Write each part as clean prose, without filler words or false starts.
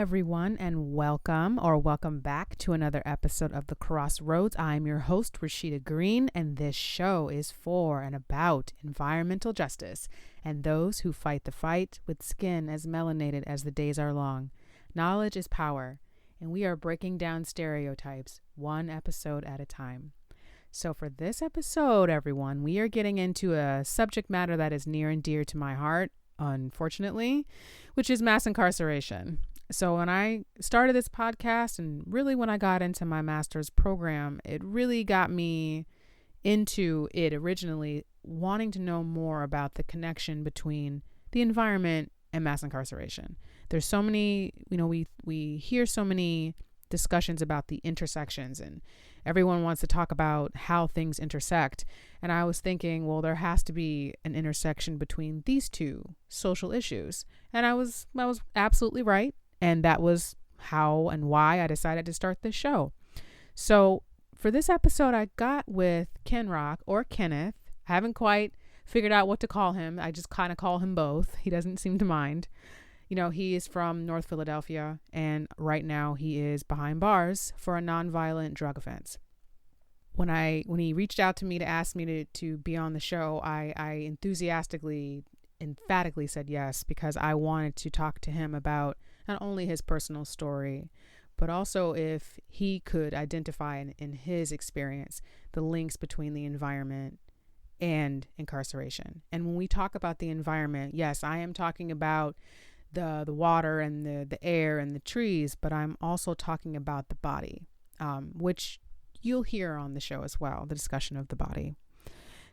everyone, and welcome back to another episode of The Crossroads. I'm your host, Rashida Green, and this show is for and about environmental justice and those who fight the fight with skin as melanated as the days are long. Knowledge is power, and we are breaking down stereotypes one episode at a time. So for this episode, everyone, we are getting into a subject matter that is near and dear to my heart, unfortunately, which is mass incarceration. So when I started this podcast and really when I got into my master's program, it really got me into it originally, wanting to know more about the connection between the environment and mass incarceration. There's so many, we hear so many discussions about the intersections, and everyone wants to talk about how things intersect. And I was thinking, well, there has to be an intersection between these two social issues. And I was absolutely right. And that was how and why I decided to start this show. So for this episode, I got with Ken Rock, or Kenneth. I haven't quite figured out what to call him. I just kind of call him both. He doesn't seem to mind. He is from North Philadelphia, and right now he is behind bars for a nonviolent drug offense. When he reached out to me to ask me to be on the show, I emphatically said yes, because I wanted to talk to him about not only his personal story, but also if he could identify in his experience the links between the environment and incarceration. And when we talk about the environment, yes, I am talking about the water and the air and the trees, but I'm also talking about the body, which you'll hear on the show as well, the discussion of the body.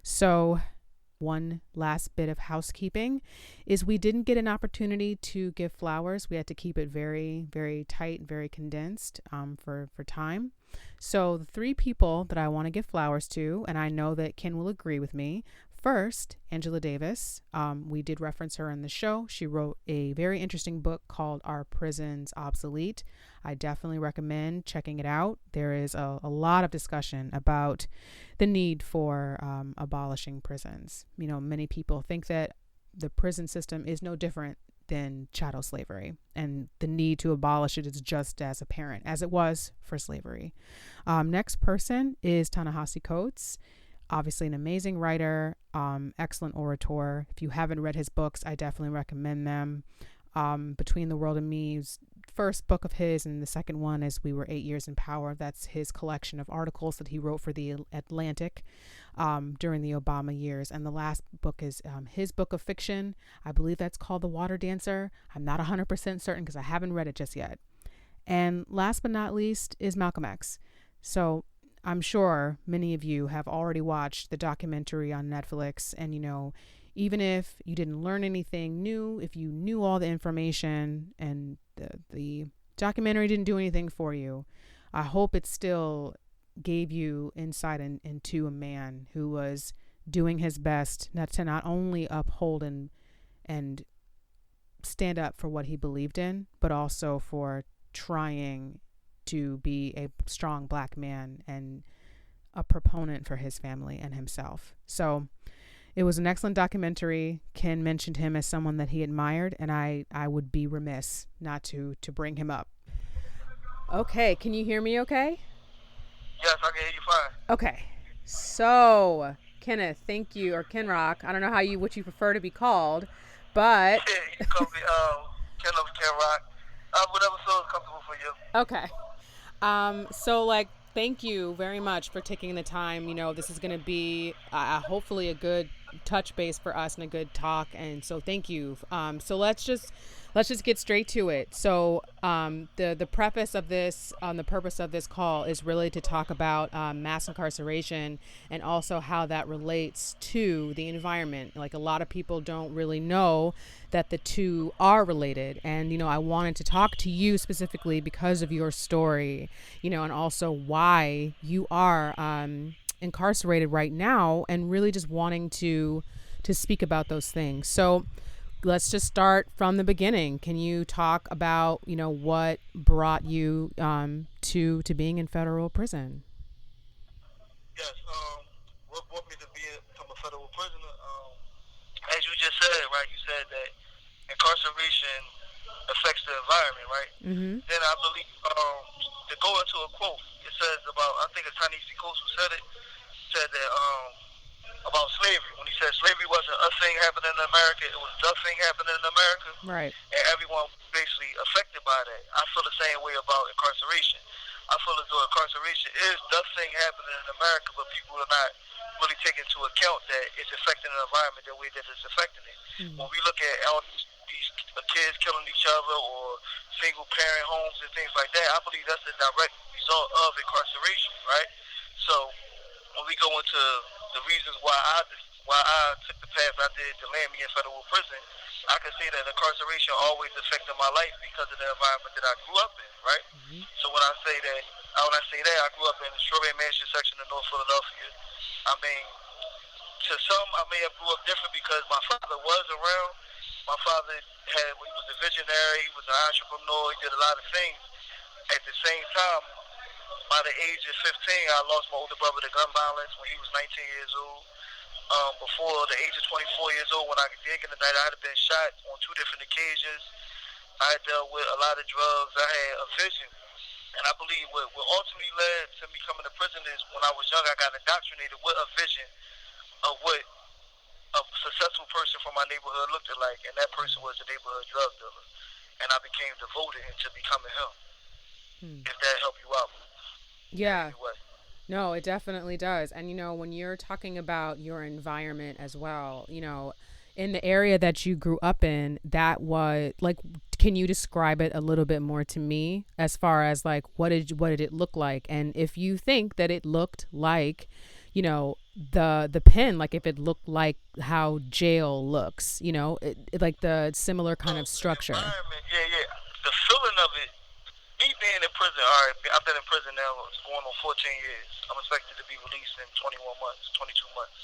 So one last bit of housekeeping is we didn't get an opportunity to give flowers. We had to keep it very, very tight, very condensed for time. So the three people that I want to give flowers to, and I know that Ken will agree with me. First, Angela Davis. We did reference her in the show. She wrote a very interesting book called Are Prisons Obsolete? I definitely recommend checking it out. There is a lot of discussion about the need for abolishing prisons. Many people think that the prison system is no different than chattel slavery, and the need to abolish it is just as apparent as it was for slavery. Next person is Ta-Nehisi Coates. Obviously an amazing writer, excellent orator. If you haven't read his books, I definitely recommend them. Between the World and Me, first book of his, and the second one is We Were 8 Years in Power. That's his collection of articles that he wrote for the Atlantic during the Obama years. And the last book is his book of fiction. I believe that's called The Water Dancer. I'm not 100% certain because I haven't read it just yet. And last but not least is Malcolm X. So I'm sure many of you have already watched the documentary on Netflix, and even if you didn't learn anything new, if you knew all the information and the documentary didn't do anything for you, I hope it still gave you insight into a man who was doing his best to not only uphold and stand up for what he believed in, but also for trying to be a strong Black man and a proponent for his family and himself. So it was an excellent documentary. Ken mentioned him as someone that he admired, and I would be remiss not to bring him up. Okay, can you hear me okay? Yes, I can hear you fine. Okay, so Kenneth, thank you, or Ken Rock. I don't know what you prefer to be called, but Yeah, you can call me Ken Rock. Whatever so is comfortable for you. Okay. Thank you very much for taking the time. This is going to be hopefully a good touch base for us and a good talk. And so thank you. So let's just get straight to it. So the preface of this, the purpose of this call is really to talk about mass incarceration and also how that relates to the environment. Like, a lot of people don't really know that the two are related. And, I wanted to talk to you specifically because of your story, and also why you are incarcerated right now, and really just wanting to speak about those things. So let's just start from the beginning. Can you talk about, what brought you to being in federal prison? Yes. What brought me to become a federal prisoner? As you just said, right? You said that incarceration affects the environment, right? Mm-hmm. Then I believe to go into a quote, it says about I think it's Tani Coast who said that about slavery when he said slavery wasn't a thing happening in America, it was the thing happening in America, Right. and everyone was basically affected by that. I feel the same way about incarceration. I feel as though incarceration is the thing happening in America, but people are not really taking into account that it's affecting the environment the way that it's affecting it. Mm-hmm. When we look at all these kids killing each other or single parent homes and things like that, I believe that's a direct result of incarceration, right? So when we go into the reasons why I took the path I did to land me in federal prison, I can say that incarceration always affected my life because of the environment that I grew up in, right? Mm-hmm. So when I say that, I grew up in the Strawberry Mansion section of North Philadelphia. I mean, to some, I may have grew up different because my father was around. My father he was a visionary, he was an entrepreneur, he did a lot of things. At the same time, by the age of 15, I lost my older brother to gun violence when he was 19 years old. Before the age of 24 years old, when I did get indicted, I had been shot on two different occasions. I had dealt with a lot of drugs. I had a vision. And I believe what ultimately led to me coming to prison is when I was young, I got indoctrinated with a vision of what a successful person from my neighborhood looked like. And that person was a neighborhood drug dealer. And I became devoted into becoming him. Hmm. If that helped you out in Yeah. any way. No, it definitely does. And when you're talking about your environment as well, in the area that you grew up in, that was like, can you describe it a little bit more to me as far as like what did it look like? And if you think that it looked like, the pen, like if it looked like how jail looks, like the similar So kind of the structure. environment, yeah. The feeling of it, me being in prison, all right, I've been in prison now, it's going on 14 years. I'm expected to be released in 21 months, 22 months.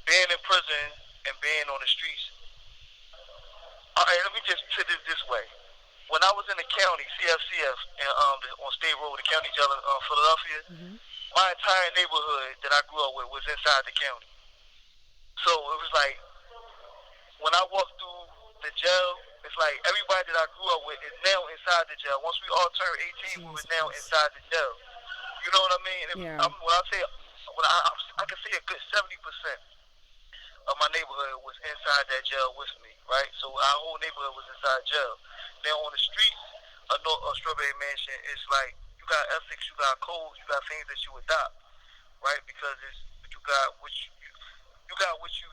Being in prison and being on the streets, all right, let me just put it this way. When I was in the county, CFCF, and, on State Road, the county jail in Philadelphia, Mm-hmm. my entire neighborhood that I grew up with was inside the county. So it was like, when I walked through the jail, it's like everybody that I grew up with is now inside the jail. Once we all turned 18, we were now Jesus. inside the jail. You know what I mean? Yeah. When I say, I can say a good 70% of my neighborhood was inside that jail with me, right? So our whole neighborhood was inside jail. Now on the streets of Strawberry Mansion, it's like you got ethics, you got codes, you got things that you adopt, right? Because it's you got what you got what you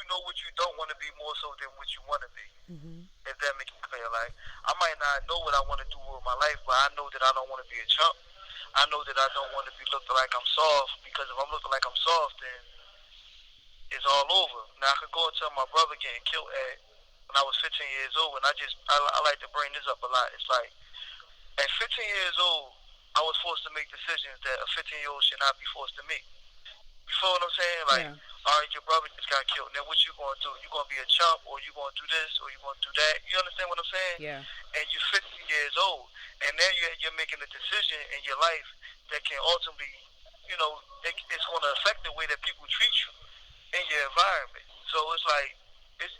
know what you don't want to be more so than what you want to be. Mm-hmm. If that makes it clear, like I might not know what I want to do with my life, but I know that I don't want to be a chump. I know that I don't want to be looked like I'm soft because if I'm looking like I'm soft, then it's all over. Now I could go and tell my brother getting killed at when I was 15 years old, and I like to bring this up a lot. It's like at 15 years old, I was forced to make decisions that a 15-year-old should not be forced to make. You feel what I'm saying? Like, Yeah. all right, your brother just got killed. Now what you gonna do? You gonna be a chump, or you gonna do this, or you gonna do that? You understand what I'm saying? Yeah. And you're 50 years old, and now you're making a decision in your life that can ultimately, it's gonna affect the way that people treat you in your environment. So it's like it's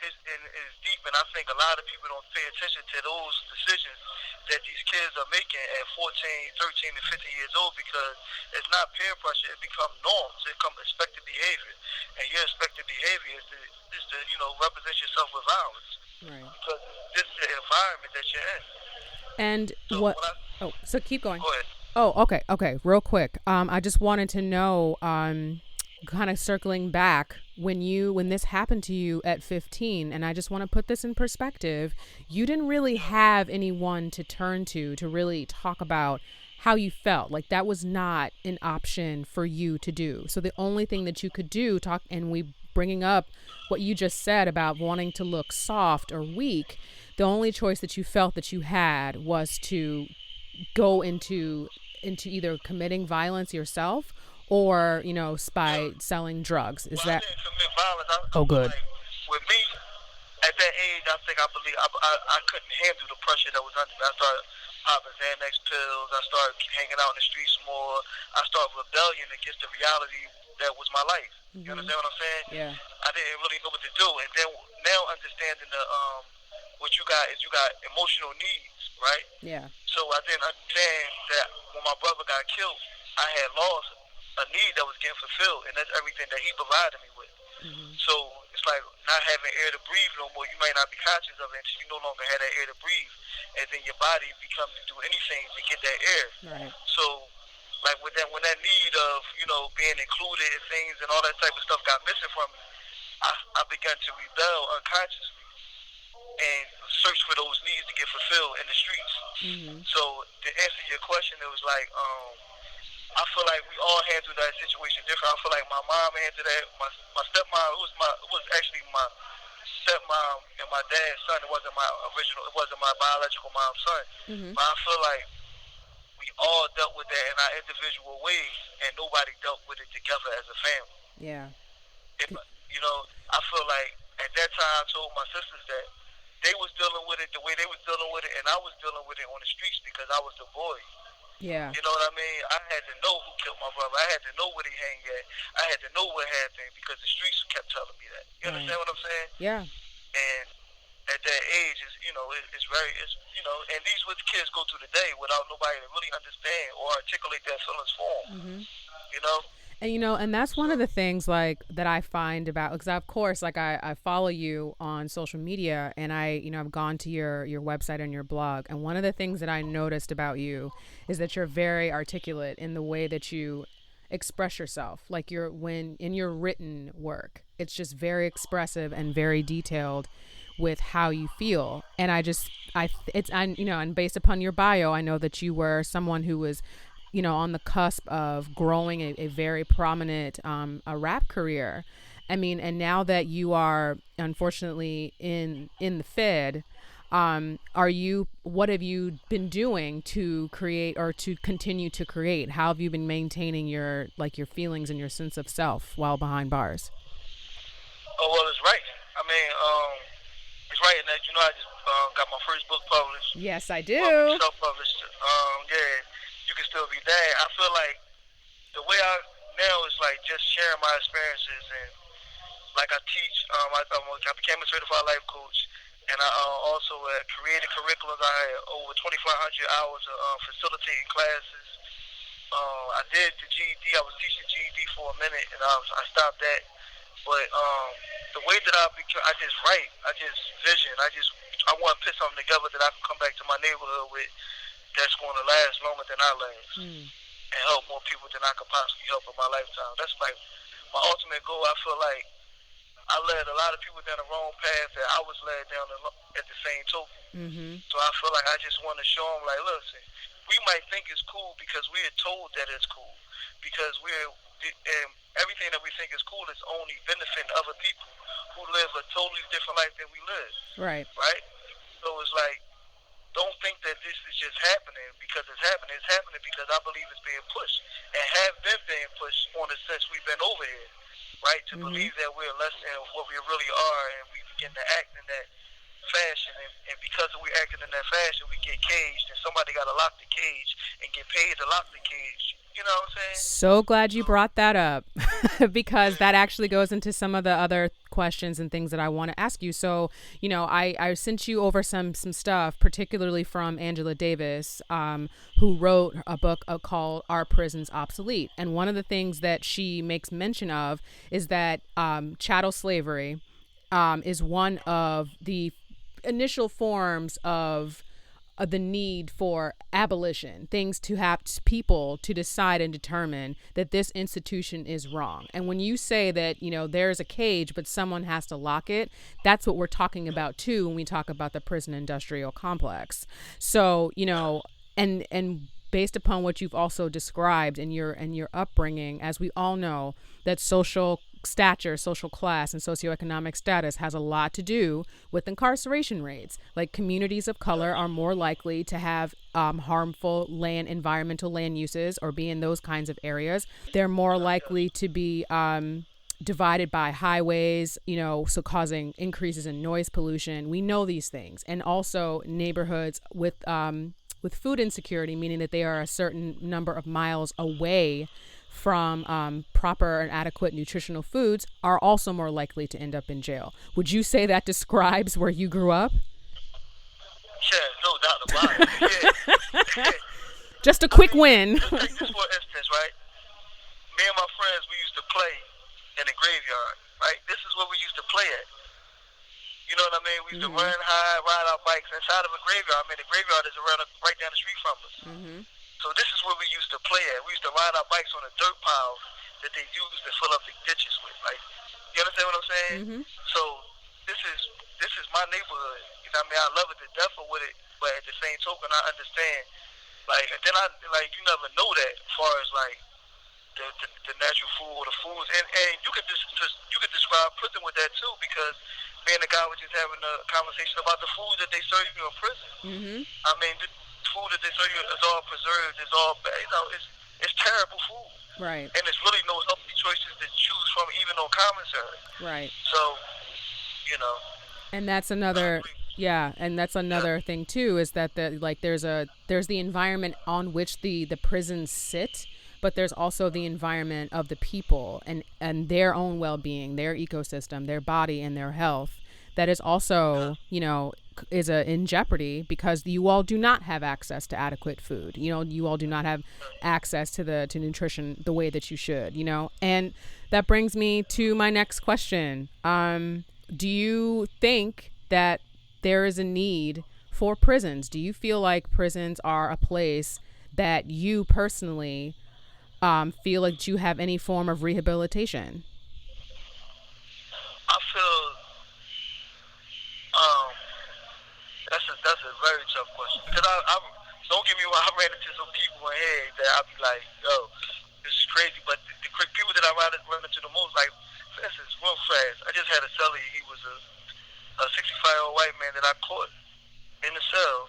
deep, and I think a lot of people don't pay attention to those decisions that these kids are making at 14, 13, and 15 years old because it's not peer pressure; it becomes norms. It becomes expected behavior, and your expected behavior is to represent yourself with violence Right. because this is the environment that you're in. And So what? when I Oh, so keep going. go ahead. Oh, okay, okay. Real quick. I just wanted to know, kind of circling back when this happened to you at 15, and I just want to put this in perspective. You didn't really have anyone to turn to really talk about how you felt. Like that was not an option for you to do. So the only thing that you could do, talk, and we bringing up what you just said about wanting to look soft or weak. The only choice that you felt that you had was to go into either committing violence yourself or Yeah. by selling drugs. Is Well, I that? didn't commit violence. I Oh, feel good. like with me, at that age, I think I believe I couldn't handle the pressure that was under me. I started popping Xanax pills. I started hanging out in the streets more. I started rebelling against the reality that was my life. You Mm-hmm. understand what I'm saying? Yeah. I didn't really know what to do, and then now understanding what you got is you got emotional needs, right? Yeah. So I didn't understand that when my brother got killed, I had lost a need that was getting fulfilled, and that's everything that he provided me with. Mm-hmm. So it's like not having air to breathe no more. You might not be conscious of it until you no longer have that air to breathe, and then your body becomes to do anything to get that air. Right. So, like with that, when that need of being included in things and all that type of stuff got missing from me, I began to rebel unconsciously and search for those needs to get fulfilled in the streets. Mm-hmm. So to answer your question, it was like I feel like we all handled that situation different. I feel like my mom handled that. My stepmom, it was actually my stepmom and my dad's son. It wasn't my original. It wasn't my biological mom's son. Mm-hmm. But I feel like we all dealt with that in our individual ways, and nobody dealt with it together as a family. Yeah. If I feel like at that time I told my sisters that they was dealing with it the way they was dealing with it, and I was dealing with it on the streets because I was the boy. Yeah. You know what I mean? I had to know who killed my brother. I had to know where he hang at. I had to know what happened because the streets kept telling me that. You Right. understand what I'm saying? Yeah. And at that age, it's very, and these what the kids go through today without nobody to really understand or articulate their feelings for them. Mm-hmm. You know? And that's one of the things like that I find about, because of course, like I follow you on social media, and I've gone to your website and your blog, and one of the things that I noticed about you is that you're very articulate in the way that you express yourself. Like when in your written work, it's just very expressive and very detailed with how you feel. And and based upon your bio, I know that you were someone who was on the cusp of growing a very prominent a rap career. I mean, and now that you are unfortunately in the Fed, what have you been doing to create or to continue to create? How have you been maintaining your feelings and your sense of self while behind bars? Oh, well, it's writing. I mean, it's writing that, I just got my first book published. Yes, I do. Well, self-published. Yeah, you can still be that. I feel like the way I now is like just sharing my experiences, and like I teach. I became a certified life coach, and I also created curriculums. I had over 2,500 hours of facilitating classes. I did the GED. I was teaching GED for a minute, and I stopped that. But the way that I just write, I just vision. I want to put something together that I can come back to my neighborhood with that's going to last longer than I last, and help more people than I could possibly help in my lifetime. That's like my ultimate goal. I feel like I led a lot of people down the wrong path that I was led down at the same token. Mm-hmm. So I feel like I just want to show them, like, listen, we might think it's cool because we're told that it's cool, because and everything that we think is cool is only benefiting other people who live a totally different life than we live. Right. Right? So it's like, don't think that this is just happening because it's happening. It's happening because I believe it's being pushed and have been being pushed on it since we've been over here, right? To believe that we're less than what we really are, and we begin to act in that fashion, and because we're acting in that fashion, we get caged, and somebody got to lock the cage and get paid to lock the cage. You know what I'm saying? So glad you brought that up because that actually goes into some of the other questions and things that I want to ask you. So, I sent you over some stuff, particularly from Angela Davis, who wrote a book called Are Prisons Obsolete? And one of the things that she makes mention of is that chattel slavery is one of the initial forms of the need for abolition, things to have people to decide and determine that this institution is wrong. And when you say that, there's a cage, but someone has to lock it, that's what we're talking about too when we talk about the prison industrial complex. So, and based upon what you've also described in your upbringing, as we all know, that social stature, social class, and socioeconomic status has a lot to do with incarceration rates. Like communities of color are more likely to have harmful environmental land uses or be in those kinds of areas. They're more likely to be divided by highways, so causing increases in noise pollution. We know these things. And also neighborhoods with food insecurity, meaning that they are a certain number of miles away from proper and adequate nutritional foods, are also more likely to end up in jail. Would you say that describes where you grew up? Yeah, no doubt about it. Yeah. Just a I quick mean, win. just take this for instance, right? Me and my friends, we used to play in the graveyard, right? This is where we used to play at. You know what I mean? We used to Mhm. run high, ride our bikes inside of a graveyard. I mean, the graveyard is right down the street from us. Mhm. So this is where we used to play at. We used to ride our bikes on the dirt piles that they used to fill up the ditches with. Like, you understand what I'm saying? Mhm. So this is this is my neighborhood. You know what I mean? I love it to death with it, but at the same token, I understand. Like, and then you never know that as far as like the natural food or the foods, and you could just you could describe prison with that too, because me and the guy was just having a conversation about the food that they serve you in prison. Mhm. I mean, the food that they serve you is all preserved, it's all it's terrible food, Right. and there's really no healthy choices to choose from, even on commissary. Right. So, you know, And that's I another, agree. yeah, and that's Yeah, another thing too, is that there's the environment on which the prisons sit, but there's also the environment of the people and their own well-being, their ecosystem, their body and their health, that is yeah, also, is in jeopardy because you all do not have access to adequate food. You all do not have access to nutrition the way that you should. And that brings me to my next question. Do you think that there is a need for prisons? Do you feel like prisons are a place that you personally feel like you have any form of rehabilitation? I feel um that's a very tough question, because I don't get me wrong, I ran into some people in here that I'd be like, yo, this is crazy. But the people that I run into the most, like, for instance, real fast, I just had a cellie. He was a 65-year-old white man that I caught in the cell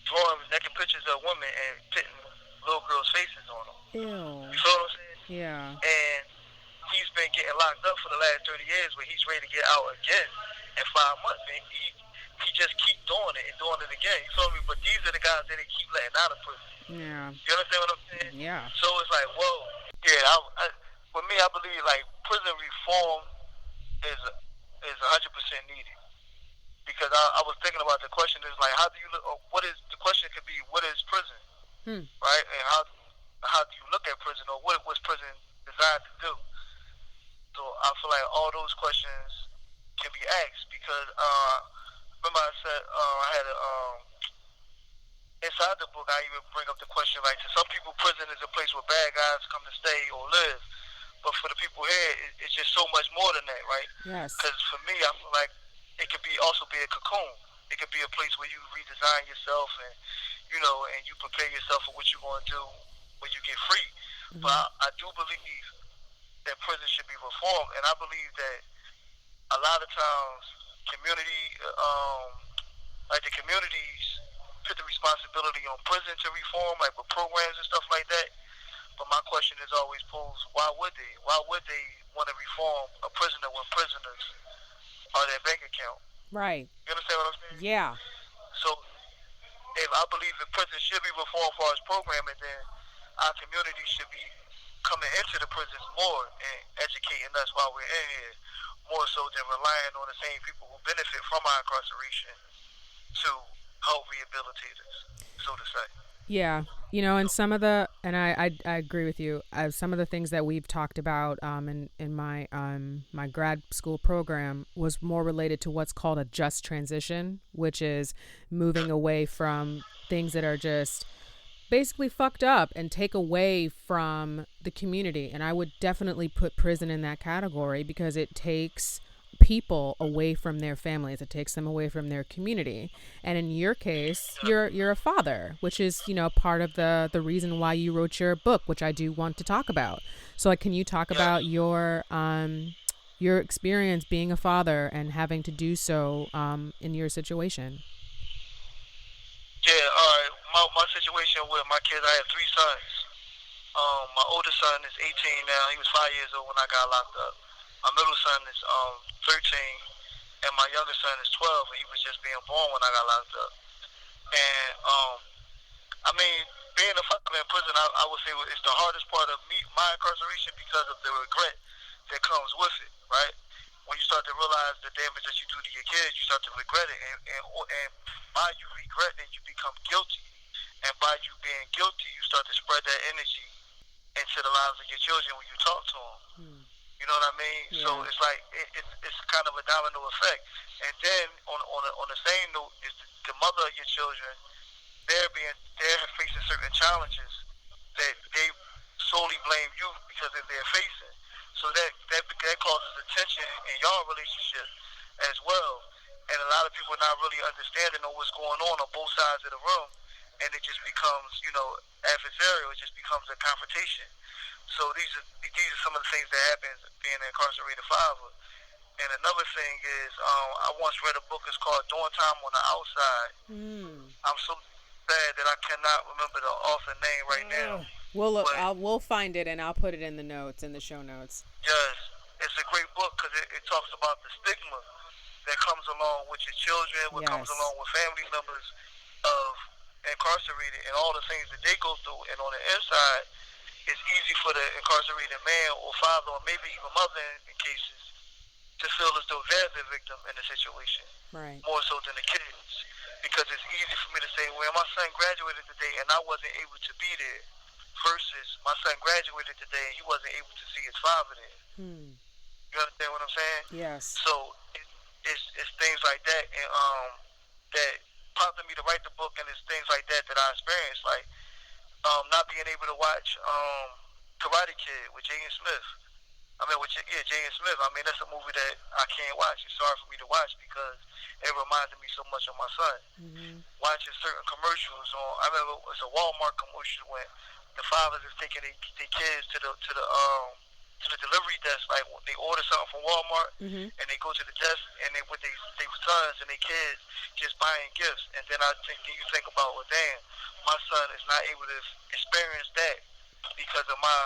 drawing naked pictures of women and putting little girls' faces on them. Ew. You feel what I'm saying? Yeah. And he's been getting locked up for the last 30 years, but he's ready to get out again in 5 months. And he just keep doing it and doing it again. You feel me? But these are the guys that they keep letting out of prison. Yeah. You understand what I'm saying? Yeah. So it's like, whoa. Yeah, for me, I believe like prison reform is 100% needed, because I was thinking about the question is like, how do you look? What is the question? Could be, what is prison, Hmm. right? And how do you look at prison, or what was prison designed to do? So I feel like all those questions can be asked, because remember I said I had a inside the book, I even bring up the question, like, to some people, prison is a place where bad guys come to stay or live. But for the people here, it's just so much more than that, right? Yes. Because for me, I feel like it could also be a cocoon. It could be a place where you redesign yourself, and and you prepare yourself for what you're going to do when you get free. But Mm-hmm. I do believe that prison should be reformed, and I believe that a lot of times community, like the communities, put the responsibility on prison to reform, like with programs and stuff like that. But my question is always posed: why would they? Why would they want to reform a prisoner when prisoners are their bank account? Right. You understand what I'm saying? Yeah. So if I believe that prison should be reformed for its programming, then our community should be coming into the prisons more and educating us while we're in here, more so than relying on the same people who benefit from our incarceration to help rehabilitate us, so to say. Yeah, and I agree with you. Some of the things that we've talked about in my grad school program was more related to what's called a just transition, which is moving away from things that are just basically fucked up and take away from the community. And I would definitely put prison in that category because it takes people away from their families. It takes them away from their community. And in your case, you're a father, which is, part of the reason why you wrote your book, which I do want to talk about. So like, can you talk Yes. about your experience being a father and having to do so in your situation? Yeah, all right. My situation with my kids, I have three sons. My oldest son is 18 now. He was 5 years old when I got locked up. My middle son is 13, and my youngest son is 12, and he was just being born when I got locked up. And I mean, being a father in prison, I would say it's the hardest part of my incarceration, because of the regret that comes with it, right? when you start to realize the damage that you do to your kids, you start to regret it, and by you regretting, you become guilty, and by you being guilty, you start to spread that energy into the lives of your children when you talk to them. Hmm. You know what I mean? So Yeah. it's like it's kind of a domino effect. And then on the same note is the mother of your children. They're facing certain challenges that they solely blame you because of they're facing. So that causes a tension in y'all relationship as well. And a lot of people are not really understanding on what's going on both sides of the room, and it just becomes adversarial. It just becomes a confrontation. So these are some of the things that happen being an incarcerated father. And another thing is, I once read a book. It's called "Doing Time on the Outside." Hmm. I'm so sad that I cannot remember the author name right now. But We'll find it and I'll put it in the notes, in the show notes. yes, it's a great book because it talks about the stigma that comes along with your children, what comes Yes. along with family members of incarcerated and all the things that they go through. And on the inside, it's easy for the incarcerated man or father or maybe even mother in cases to feel as though they're the victim in the situation Right. more so than the kids. Because it's easy for me to say, well, my son graduated today and I wasn't able to be there, versus my son graduated today and he wasn't able to see his father there. Hmm. You understand what I'm saying? Yes. So it's things like that, and that prompted me to write the book, and it's things like that that I experienced, like not being able to watch Karate Kid with Jaden Smith. I mean, Jaden Smith. I mean, that's a movie that I can't watch. It's hard for me to watch because it reminded me so much of my son. Hmm. Watching certain commercials on, I remember it was a Walmart commercial when the fathers is taking their kids to the delivery desk, like they order something from Walmart, Hmm. and they go to the desk and they with their sons and their kids just buying gifts. And then you think about, well, damn, my son is not able to experience that because of my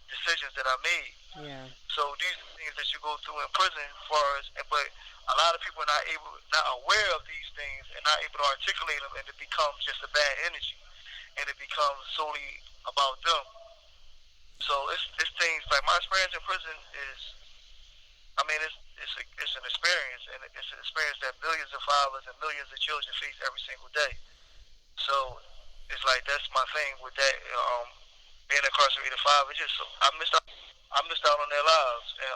decisions that I made. Yeah. So these are things that you go through in prison, as far as, but a lot of people are not aware of these things and not able to articulate them, and it becomes just a bad energy, and it becomes solely about them. So it's things like my experience in prison is, I mean, it's an experience, and it's an experience that millions of fathers and millions of children face every single day. So it's like that's my thing with that. Being an incarcerated father, just I missed out on their lives, and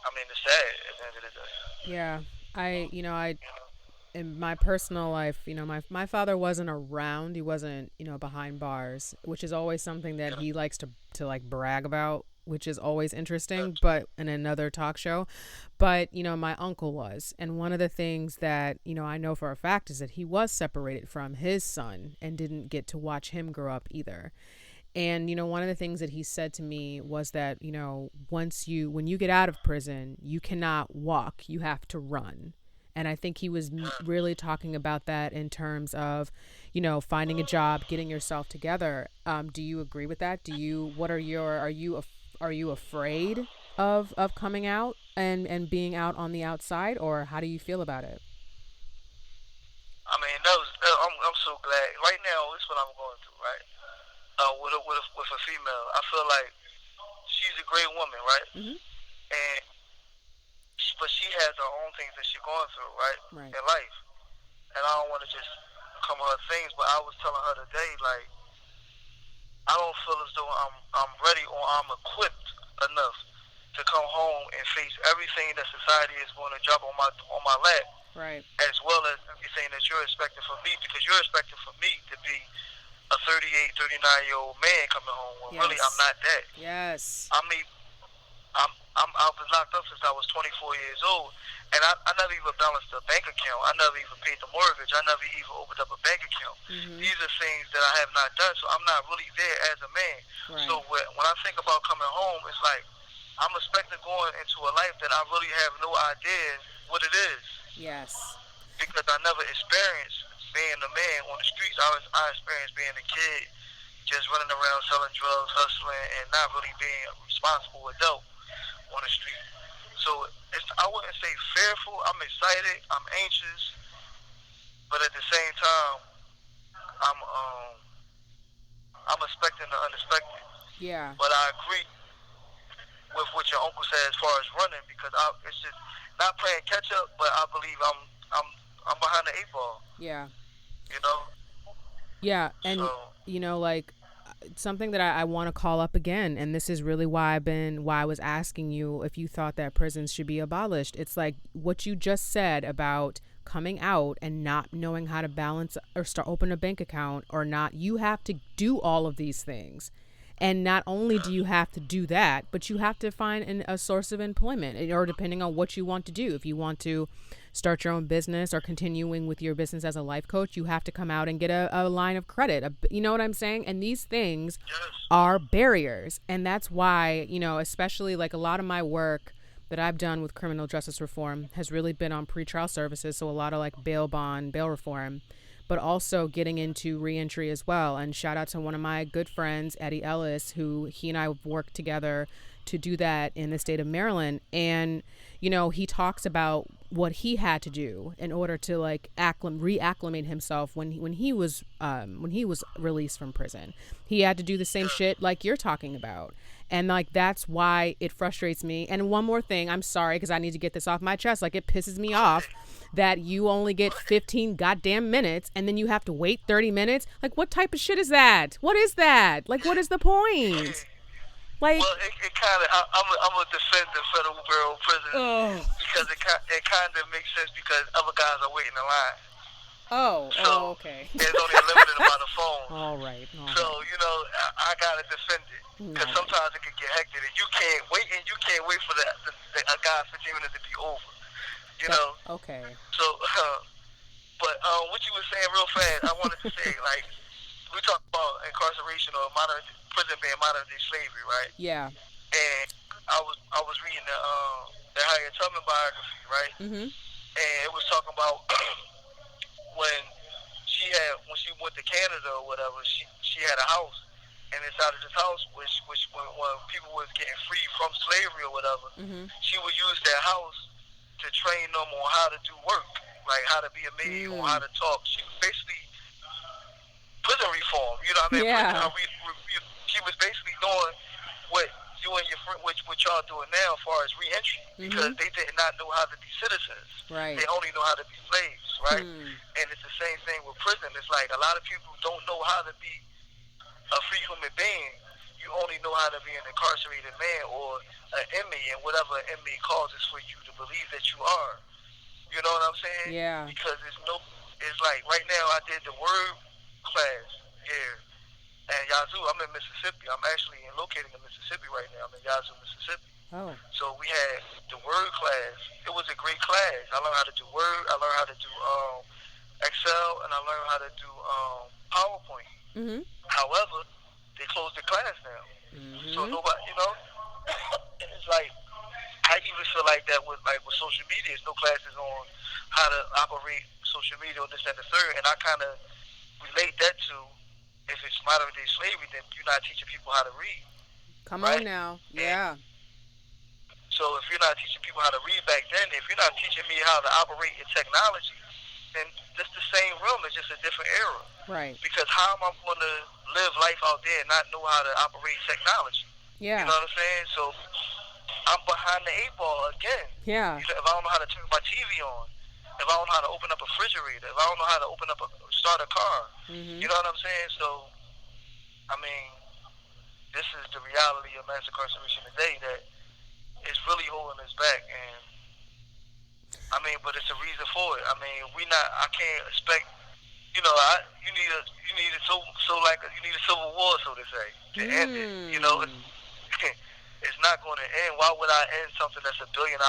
I mean, it's sad at the end of the day. Yeah. I in my personal life, my father wasn't around. He wasn't, behind bars, which is always something that Yeah, he likes to like brag about, which is always yeah, interesting, but in another talk show. But, my uncle was. And one of the things that, I know for a fact is that he was separated from his son and didn't get to watch him grow up either. And, one of the things that he said to me was that, when you get out of prison, you cannot walk, you have to run. And I think he was really talking about that in terms of, finding a job, getting yourself together. Do you agree with that? What are your, are you afraid of coming out and being out on the outside, or how do you feel about it? I mean, I'm so glad. Right now, this is what I'm going through. Right, with a female, I feel like she's a great woman, right? Mm-hmm. And but she has her own things that she's going through, right, Right. in life. And I don't want to just come on her things, but I was telling her today, like, I don't feel as though I'm ready or I'm equipped enough to come home and face everything that society is going to drop on my lap, Right. as well as everything that you're expecting from me, because you're expecting from me to be a 38, 39-year-old man coming home. When really I'm Yes. not that. Yes. I'm the I was locked up since I was 24 years old, and I never even balanced a bank account. I never even paid the mortgage. I never even opened up a bank account. Mm-hmm. These are things that I have not done, so I'm not really there as a man. Right. So when I think about coming home, it's like I'm expecting going into a life that I really have no idea what it is, Yes. because I never experienced being a man on the streets. I experienced being a kid, just running around selling drugs, hustling, and not really being a responsible adult on the street. So I wouldn't say fearful. I'm excited. I'm anxious, but at the same time, I'm um I'm expecting the unexpected. Yeah. But I agree with what your uncle said as far as running, because it's just not playing catch up, but I believe I'm I'm behind the eight ball. Yeah. You know, Yeah. so And, like, something that I want to call up again, and this is really why I was asking you if you thought that prisons should be abolished. It's like what you just said about coming out and not knowing how to balance or start open a bank account or not. You have to do all of these things. And not only do you have to do that, but you have to find a source of employment, or depending on what you want to do. If you want to start your own business or continuing with your business as a life coach, you have to come out and get a line of credit. You know what I'm saying? And these things yes, are barriers. And that's why, especially like a lot of my work that I've done with criminal justice reform has really been on pretrial services. So a lot of like bail bond, bail reform, but also getting into reentry as well. And shout out to one of my good friends, Eddie Ellis, who he and I have worked together to do that in the state of Maryland. And, he talks about what he had to do in order to like reacclimate himself when he was released from prison. He had to do the same shit like you're talking about. And like that's why it frustrates me. And one more thing, I'm sorry because I need to get this off my chest. Like it pisses me off that you only get 15 goddamn minutes and then you have to wait 30 minutes. Like what type of shit is that? What is that? Like what is the point? Like, well, it kind of I'm a defend the Federal Bureau of Prisons because it kind of makes sense because other guys are waiting in line. So okay. there's only a limited amount of phones. All right. So I gotta defend it because sometimes it can get hectic and you can't wait for a guy 15 minutes to be over. Okay. So, but what you were saying real fast, I wanted to say like we talk about incarceration or prison being modern day slavery, right? Yeah. And I was reading the Harriet Tubman biography, right? Mm-hmm. And it was talking about when she went to Canada or whatever, she had a house, and inside of this house, which when people was getting free from slavery or whatever, she would use that house to train them on how to do work, like how to be a maid or how to talk. She basically prison reform, you know what I mean? Yeah. She was basically doing what you and your friend, what y'all doing now as far as reentry, because they did not know how to be citizens. Right. They only know how to be slaves, right? And it's the same thing with prison. It's like a lot of people don't know how to be a free human being. You only know how to be an incarcerated man or an inmate, and whatever an inmate causes for you to believe that you are. You know what I'm saying? Yeah. Because it's like right now I did the word class here at Yazoo. I'm in Mississippi. I'm actually located in Mississippi right now. I'm in Yazoo, Mississippi. Oh. So we had the word class. It was a great class. I learned how to do Word. I learned how to do Excel, and I learned how to do PowerPoint. However, they closed the class now. So nobody, and it's like I even feel like that with social media. There's no classes on how to operate social media or this and the third, and I kind of relate that to if it's modern day slavery, then you're not teaching people how to read. Come right? on now. Yeah. And so if you're not teaching people how to read back then, if you're not teaching me how to operate in technology, then it's the same realm. It's just a different era. Right. Because how am I going to live life out there and not know how to operate technology? Yeah. You know what I'm saying? So I'm behind the eight ball again. Yeah. If I don't know how to turn my TV on, if I don't know how to open up a refrigerator, if I don't know how to start a car, you know what I'm saying? So, I mean, this is the reality of mass incarceration today that is really holding us back. And I mean, but it's a reason for it. I mean, I can't expect, you need a civil war, so to say, to end it. It's not going to end. Why would I end something that's $1 billion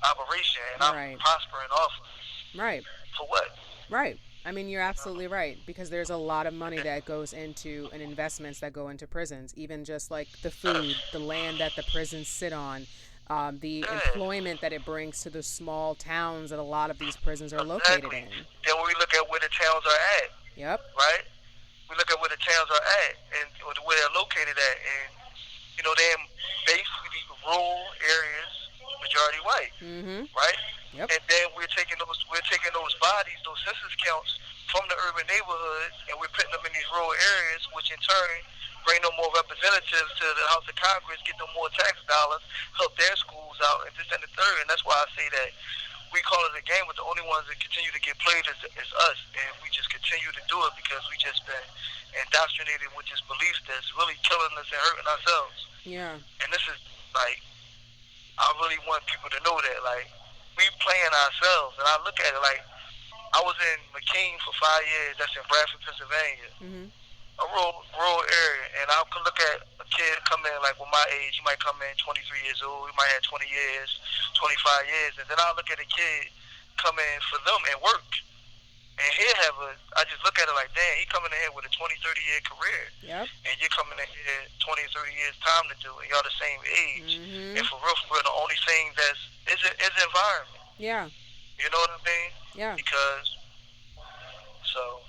operation and I'm prospering off of it? Right. For what? Right. I mean, you're absolutely right, because there's a lot of money that goes into and investments that go into prisons, even just like the food, the land that the prisons sit on, the employment that it brings to the small towns that a lot of these prisons are located in. Then we look at where the towns are at. Yep. Right? We look at where the towns are at and where they're located at. And, they're basically rural areas, majority white. Right? Yep. And then we're taking those bodies, those census counts from the urban neighborhoods, and we're putting them in these rural areas, which in turn bring them more representatives to the House of Congress, get them more tax dollars, help their schools out, and this and the third. And that's why I say that we call it a game, but the only ones that continue to get played is us, and we just continue to do it because we just been indoctrinated with this belief that's really killing us and hurting ourselves. Yeah. And this is like, I really want people to know that, like, we playing ourselves. And I look at it like, I was in McKean for 5 years. That's in Bradford, Pennsylvania. Mm-hmm. A rural area, and I could look at a kid come in like with my age. He might come in 23 years old. He might have 20 years, 25 years, and then I look at a kid come in for them and work, and he'll have a. I just look at it like, damn, he coming in here with a 20, 30 year career, Yep. and you're coming in here 20, 30 years time to do it. Y'all the same age, and for real, the only thing that's is environment. Yeah. You know what I mean? Yeah. Because so.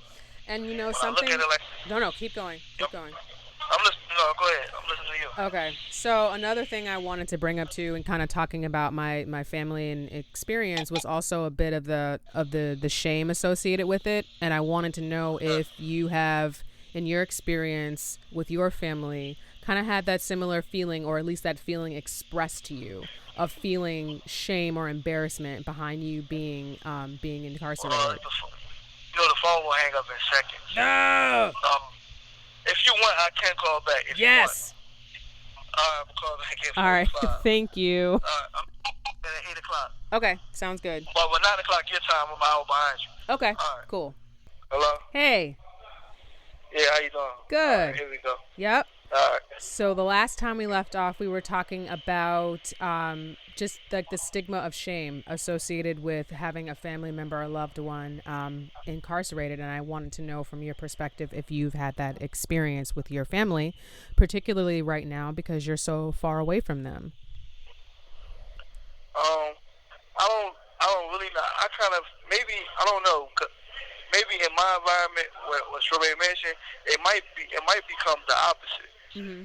And you know something. something. I look at it like, No, keep going. Keep going. I'm listening. No, go ahead. I'm listening to you. Okay. So another thing I wanted to bring up too, and kind of talking about my family and experience, was also a bit of the shame associated with it. And I wanted to know if you have, in your experience with your family, kind of had that similar feeling, or at least that feeling expressed to you, of feeling shame or embarrassment behind you being incarcerated. The phone will hang up in seconds. No. If you want, I can call back. If yes. You want. All right, I'm calling back at 45. All right. Thank you. I'm at 8 o'clock. Okay. Sounds good. Well, 9 o'clock your time, I'm out behind you. Okay. All right. Cool. Hello? Hey. Yeah, how you doing? Good. All right, here we go. Yep. All right. So the last time we left off, we were talking about just like the stigma of shame associated with having a family member or loved one incarcerated. And I wanted to know from your perspective if you've had that experience with your family, particularly right now because you're so far away from them. I don't really know. I kind of, maybe, I don't know. Maybe in my environment, what Strawberry mentioned, it might become the opposite. Mm-hmm.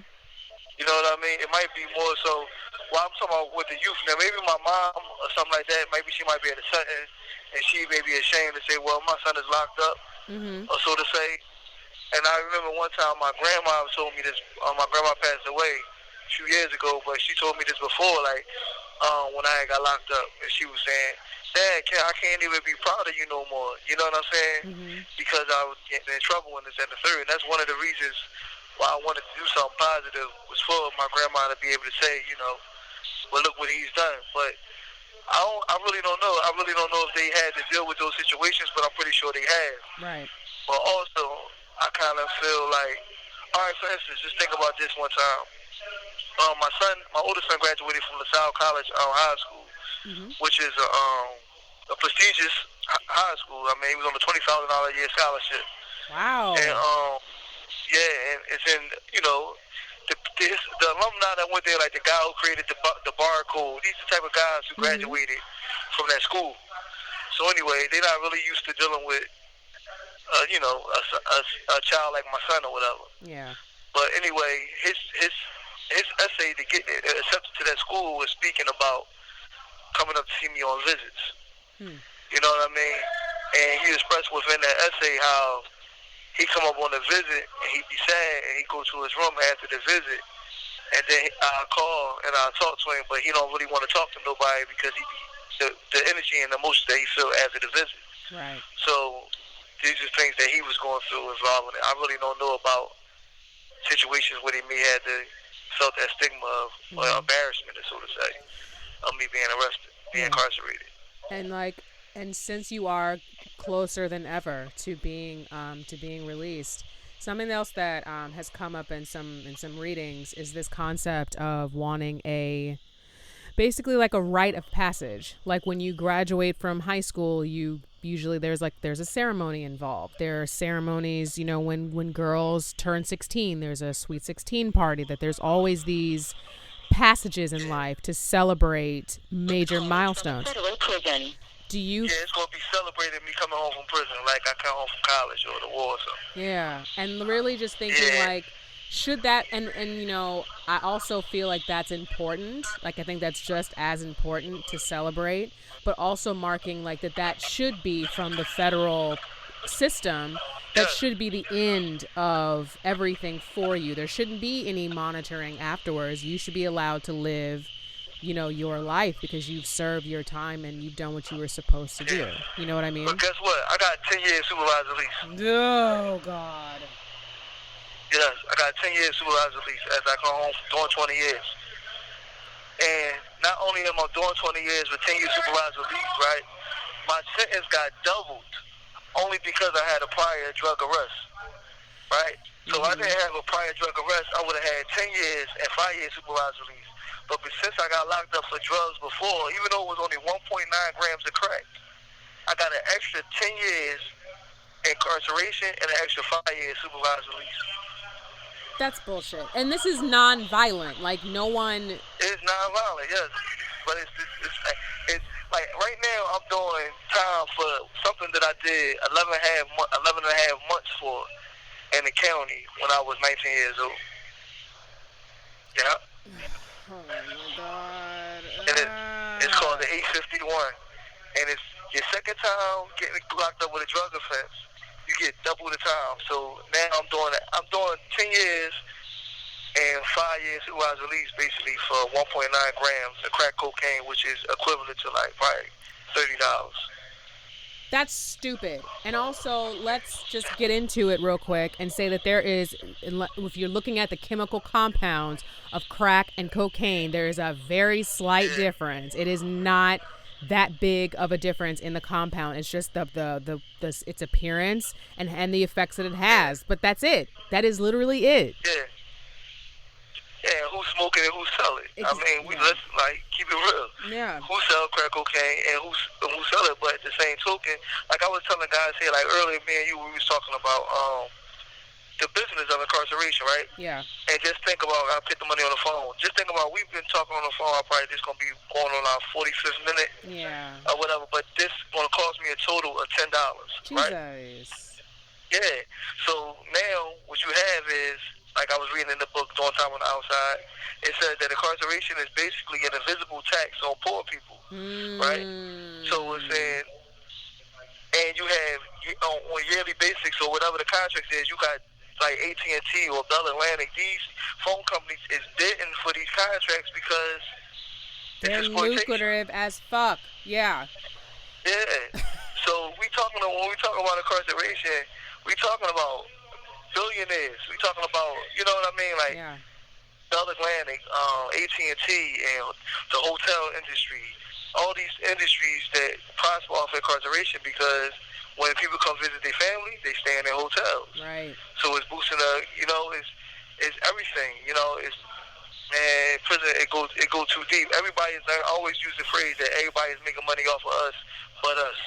You know what I mean? It might be more so. Well, I'm talking about with the youth now. Maybe my mom or something like that. Maybe she might be at a sentence, and she may be ashamed to say, "Well, my son is locked up," or so to say. And I remember one time my grandma told me this. My grandma passed away a few years ago, but she told me this before, like when I got locked up, and she was saying, "Dad, I can't even be proud of you no more." You know what I'm saying? Mm-hmm. Because I was getting in trouble in this and the third. And that's one of the reasons why I wanted to do something positive, was for my grandma to be able to say, you know, well, look what he's done. But I really don't know. I really don't know if they had to deal with those situations, but I'm pretty sure they have. Right. But also, I kind of feel like, all right, for instance, just think about this one time. My oldest son graduated from LaSalle College High School, which is a prestigious high school. I mean, he was on a $20,000 a year scholarship. Wow. And yeah, and it's in, you know, the alumni that went there, like the guy who created the barcode. These are the type of guys who graduated from that school. So anyway, they're not really used to dealing with, you know, a child like my son or whatever. Yeah. But anyway, his essay to get accepted to that school was speaking about coming up to see me on visits. You know what I mean? And he expressed within that essay how he come up on a visit and he'd be sad and he'd go to his room after the visit, and then I call and I talk to him, but he don't really want to talk to nobody because the energy and emotions that he feel after the visit. Right. So these are things that he was going through involving it. I really don't know about situations where he may have felt that stigma of embarrassment, so to say, of me being arrested, being incarcerated. And since you are closer than ever to being released, something else that has come up in some readings is this concept of wanting basically like a rite of passage. Like when you graduate from high school, you usually there's a ceremony involved. There are ceremonies, you know, when girls turn 16, there's a sweet 16 party. That there's always these passages in life to celebrate major milestones. Do you? Yeah, it's going to be celebrating me coming home from prison, like I come home from college or the war or something. Yeah, and really just thinking like, should that, and you know, I also feel like that's important. Like I think that's just as important to celebrate, but also marking like that should be from the federal system that should be the end of everything for you. There shouldn't be any monitoring afterwards. You should be allowed to live, your life because you've served your time and you've done what you were supposed to do. You know what I mean? But guess what? I got 10 years supervisor lease. Oh, God. Yes, I got 10 years supervisor lease as I come home doing 20 years. And not only am I doing 20 years with 10 years supervisor lease, right? My sentence got doubled only because I had a prior drug arrest, right? So if I didn't have a prior drug arrest, I would have had 10 years and 5 years supervisor lease. But since I got locked up for drugs before, even though it was only 1.9 grams of crack, I got an extra 10 years incarceration and an extra 5 years supervisor lease. That's bullshit. And this is non-violent. Like, no one... It's non-violent, yes. But it's like right now I'm doing time for something that I did 11 and a half months for in the county when I was 19 years old. Yeah. Oh my God. And it's called the 851. And it's your second time getting locked up with a drug offense, you get double the time. So now I'm doing 10 years and 5 years supervised release basically for 1.9 grams of crack cocaine, which is equivalent to like probably $30. That's stupid. And also, let's just get into it real quick and say that there is, if you're looking at the chemical compounds of crack and cocaine, there is a very slight difference. It is not that big of a difference in the compound. It's just the its appearance and the effects that it has. But that's it. That is literally it. Yeah. Yeah, who's smoking and who's selling? I mean, let's keep it real. Yeah. Who sell crack cocaine and who sell it? But at the same token, like I was telling guys here, like earlier, me and you, we was talking about the business of incarceration, right? Yeah. And just think about, I put the money on the phone. Just think about, we've been talking on the phone. I'm probably just gonna be going on our 45th minute, or whatever. But this gonna cost me a total of $10, right? Jesus. Yeah. So now what you have is, like I was reading in the book, Doing Time on the Outside, it says that incarceration is basically an invisible tax on poor people, right? So it's saying, and you have on a yearly basis or whatever the contract is, you got like AT&T or Bell Atlantic. These phone companies is bidding for these contracts because they're lucrative as fuck. Yeah. Yeah. So when we talking about incarceration, we talking about billionaires. We talking about, you know what I mean, like Bell Atlantic, AT&T, and the hotel industry. All these industries that prosper off incarceration because when people come visit their family, they stay in their hotels. Right. So it's boosting it's everything. Prison it goes too deep. I always use the phrase that everybody is making money off of us, but us.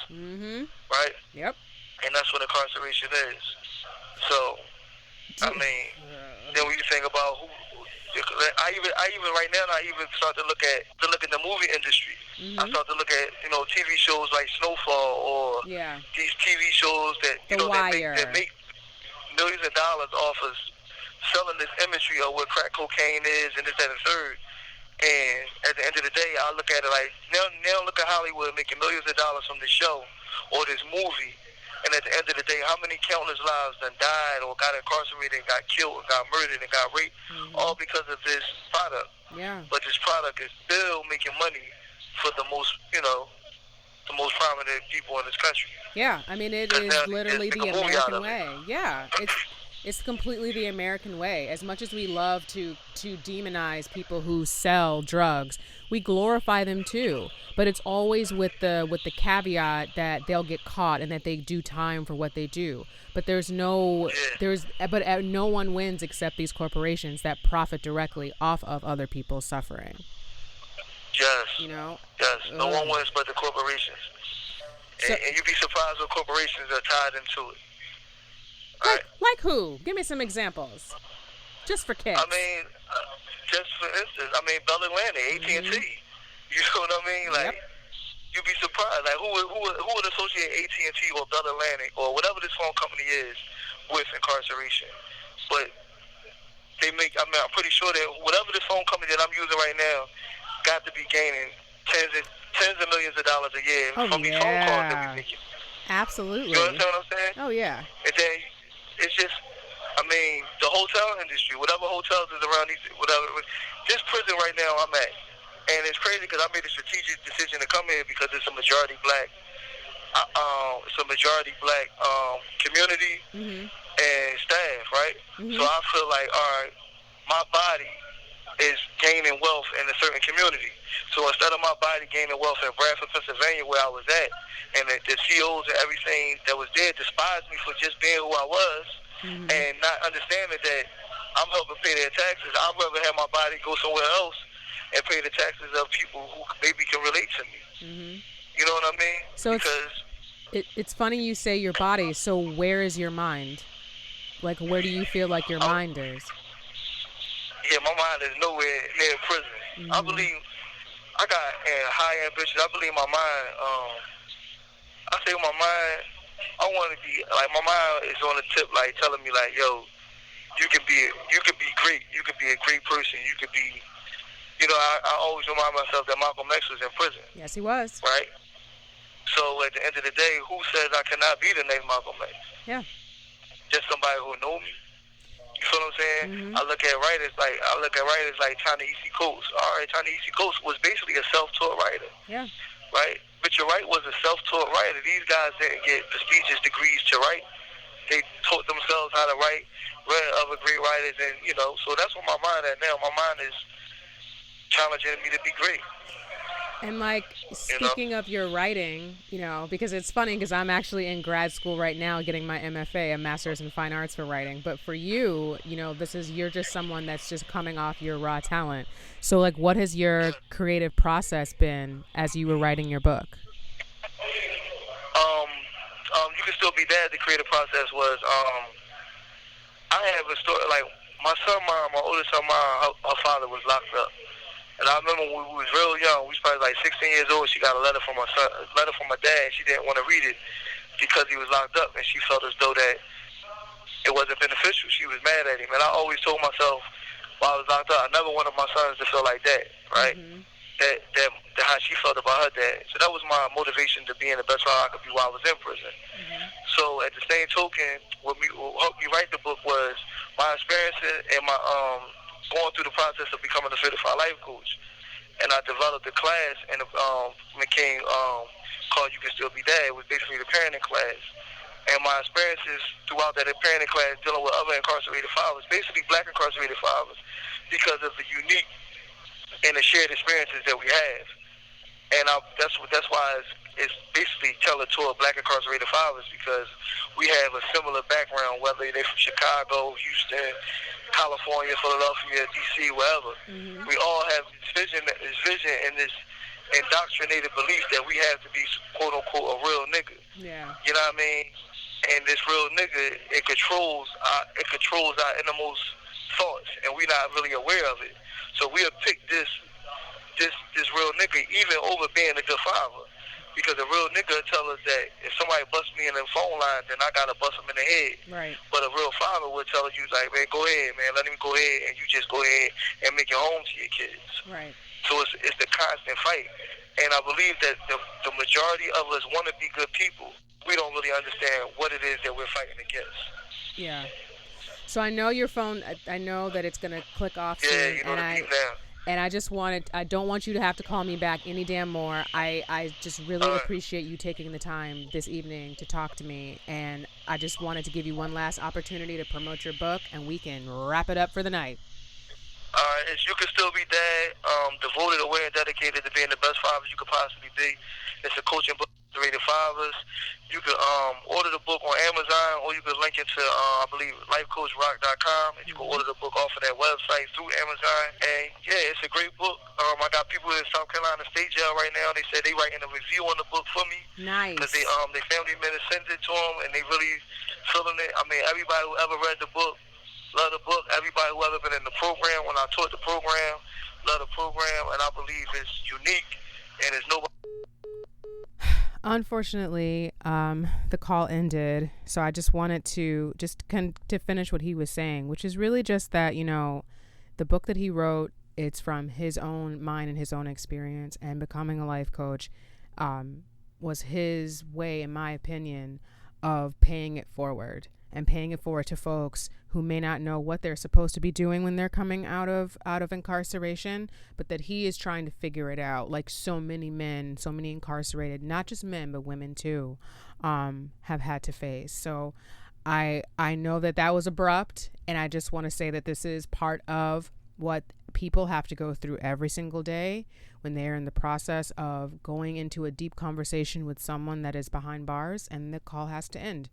Right. Yep. And that's what incarceration is. So. I mean, then when you think about I even right now I even start to look at the movie industry. I start to look at TV shows like Snowfall or these TV shows that that make millions of dollars off of selling this imagery of what crack cocaine is and this, that, and third. And at the end of the day, I look at it like now look at Hollywood making millions of dollars from this show or this movie. And at the end of the day, how many countless lives done died or got incarcerated and got killed and got murdered and got raped, all because of this product. Yeah. But this product is still making money for the most prominent people in this country. Yeah, I mean, it is literally the American way. Yeah, it's completely the American way. As much as we love to demonize people who sell drugs, we glorify them too. But it's always with the caveat that they'll get caught and that they do time for what they do. But no one wins except these corporations that profit directly off of other people's suffering. Yes. Yes. No one wins but the corporations. And you'd be surprised what corporations are tied into it. Like who? Give me some examples. Just for kicks. I mean, just for instance, Bell Atlantic, AT&T. You know what I mean? Like, you'd be surprised. Like, who would associate AT&T or Bell Atlantic or whatever this phone company is with incarceration? But they make. I'm pretty sure that whatever this phone company that I'm using right now got to be gaining tens of millions of dollars a year from these phone calls that we're making. Absolutely. You understand what I'm saying? Oh, yeah. And then it's just, I mean, the hotel industry, whatever hotels is around these, whatever, this prison right now I'm at, and it's crazy because I made a strategic decision to come here because it's a majority black, community and staff, right? So I feel like, all right, my body is gaining wealth in a certain community. So instead of my body gaining wealth in Bradford, Pennsylvania, where I was at, and the COs and everything that was there despised me for just being who I was, and not understanding that I'm helping pay their taxes, I'd rather have my body go somewhere else and pay the taxes of people who maybe can relate to me. You know what I mean? So because it's funny you say your body. So where is your mind? Like, where do you feel like your mind is? Yeah, my mind is nowhere near prison. I believe I got high ambitions. I believe my mind. I say my mind. I want to be like, my mind is on the tip, like telling me like, yo, you can be great. You can be a great person. You could be. You know, I always remind myself that Malcolm X was in prison. Yes, he was. Right. So at the end of the day, who says I cannot be the next Malcolm X? Yeah. Just somebody who know me. You feel what I'm saying? I look at writers like Ta-Nehisi Coates. All right, Ta-Nehisi Coates was basically a self-taught writer. Yeah. Right? Richard Wright was a self-taught writer. These guys didn't get prestigious degrees to write. They taught themselves how to write, read other great writers, and so that's where my mind at now. My mind is challenging me to be great. And like, speaking of your writing, because it's funny because I'm actually in grad school right now getting my MFA, a Master's in Fine Arts for writing. But for you, you're just someone that's just coming off your raw talent. So like, what has your creative process been as you were writing your book? You Can Still Be Dad, the creative process was, I have a story, like my oldest son mom, her father was locked up. And I remember when we was real young, we was probably like 16 years old, she got a letter from my dad, and she didn't want to read it because he was locked up, and she felt as though that it wasn't beneficial. She was mad at him. And I always told myself while I was locked up, I never wanted my sons to feel like that, right? That how she felt about her dad. So that was my motivation to being the best father I could be while I was in prison. So at the same token, what helped me write the book was my experiences and my going through the process of becoming a certified life coach. And I developed a class and became called You Can Still Be Dad. It was basically the parenting class. And my experiences throughout that parenting class dealing with other incarcerated fathers, basically black incarcerated fathers, because of the unique and the shared experiences that we have. And that's why it's basically tailored toward black incarcerated fathers, because we have a similar background, whether they're from Chicago, Houston, California, Philadelphia, D.C., wherever. We all have this vision and this indoctrinated belief that we have to be, quote unquote, a real nigga. Yeah. You know what I mean? And this real nigga, it controls our innermost thoughts, and we're not really aware of it. So we'll pick this real nigga even over being a good father. Because a real nigga tell us that if somebody busts me in the phone line, then I gotta bust him in the head. Right. But a real father would tell you, like, man, go ahead, man, let him go ahead, and you just go ahead and make your home to your kids. Right. So it's the constant fight. And I believe that the majority of us want to be good people. We don't really understand what it is that we're fighting against. Yeah. So I know your phone, I know that it's going to click off soon. Yeah, you know the beat now. And I don't want you to have to call me back any damn more. I just really appreciate you taking the time this evening to talk to me. And I just wanted to give you one last opportunity to promote your book, and we can wrap it up for the night. It's You Can Still Be Dad, devoted, aware, and dedicated to being the best father you could possibly be. It's a coaching book for rated fathers. You can order the book on Amazon, or you can link it to, I believe, lifecoachrock.com, and you can order the book off of that website through Amazon. And yeah, it's a great book. I got people in South Carolina State Jail right now. They said they writing a review on the book for me. Nice. Because they family members sent it to them, and they really feeling it. I mean, everybody who ever read the book love the book. Everybody who ever been in the program, when I taught the program, love the program, and I believe it's unique, and it's nobody. Unfortunately, the call ended, so I just wanted to to finish what he was saying, which is really just that, the book that he wrote, it's from his own mind and his own experience, and becoming a life coach was his way, in my opinion, of paying it forward, and paying it forward to folks who may not know what they're supposed to be doing when they're coming out of incarceration, but that he is trying to figure it out, like so many men, so many incarcerated, not just men but women too, have had to face. So I know that was abrupt, and I just want to say that this is part of what people have to go through every single day when they're in the process of going into a deep conversation with someone that is behind bars, and the call has to end.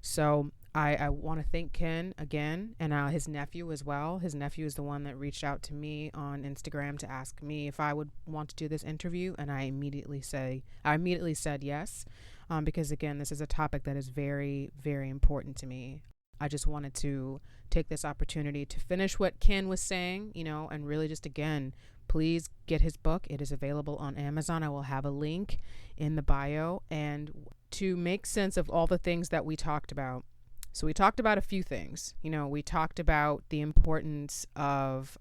So I want to thank Ken again, and his nephew as well. His nephew is the one that reached out to me on Instagram to ask me if I would want to do this interview, and I immediately said yes, because again, this is a topic that is very, very important to me. I just wanted to take this opportunity to finish what Ken was saying, and really just, again, please get his book. It is available on Amazon. I will have a link in the bio. And to make sense of all the things that we talked about. So we talked about a few things. We talked about the importance of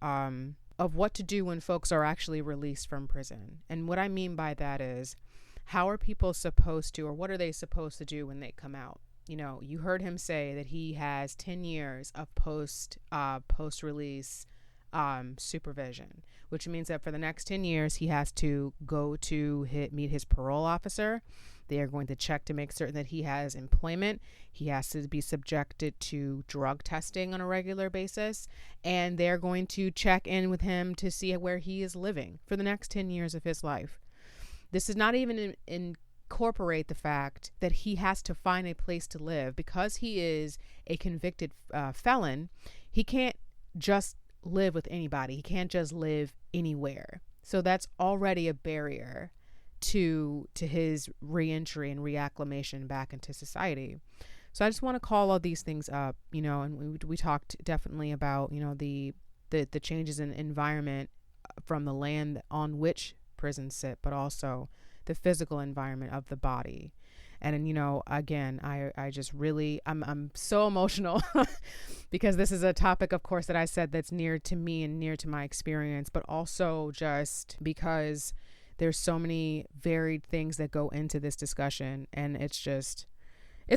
what to do when folks are actually released from prison. And what I mean by that is, how are people supposed to, or what are they supposed to do when they come out? You heard him say that he has 10 years of post-release supervision, which means that for the next 10 years, he has to go to meet his parole officer. They are going to check to make certain that he has employment. He has to be subjected to drug testing on a regular basis, and they're going to check in with him to see where he is living for the next 10 years of his life. This is not even incorporate the fact that he has to find a place to live. Because he is a convicted felon, he can't just live with anybody. He can't just live anywhere. So that's already a barrier to his reentry and reacclimation back into society. So I just want to call all these things up, and we talked definitely about, the changes in environment from the land on which prisons sit, but also the physical environment of the body. And again, I just really, I'm so emotional because this is a topic, of course, that I said that's near to me and near to my experience, but also just because there's so many varied things that go into this discussion, and it's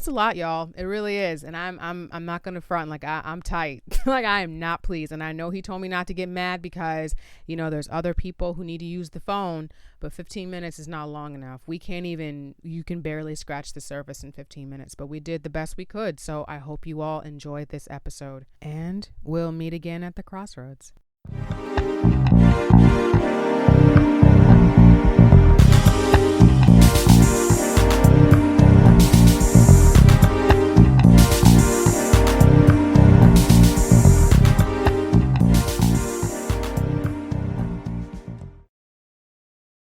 a lot, y'all. It really is. And I'm not going to front. Like I'm tight. Like I am not pleased. And I know he told me not to get mad because, there's other people who need to use the phone, but 15 minutes is not long enough. You can barely scratch the surface in 15 minutes, but we did the best we could. So I hope you all enjoyed this episode, and we'll meet again at the crossroads.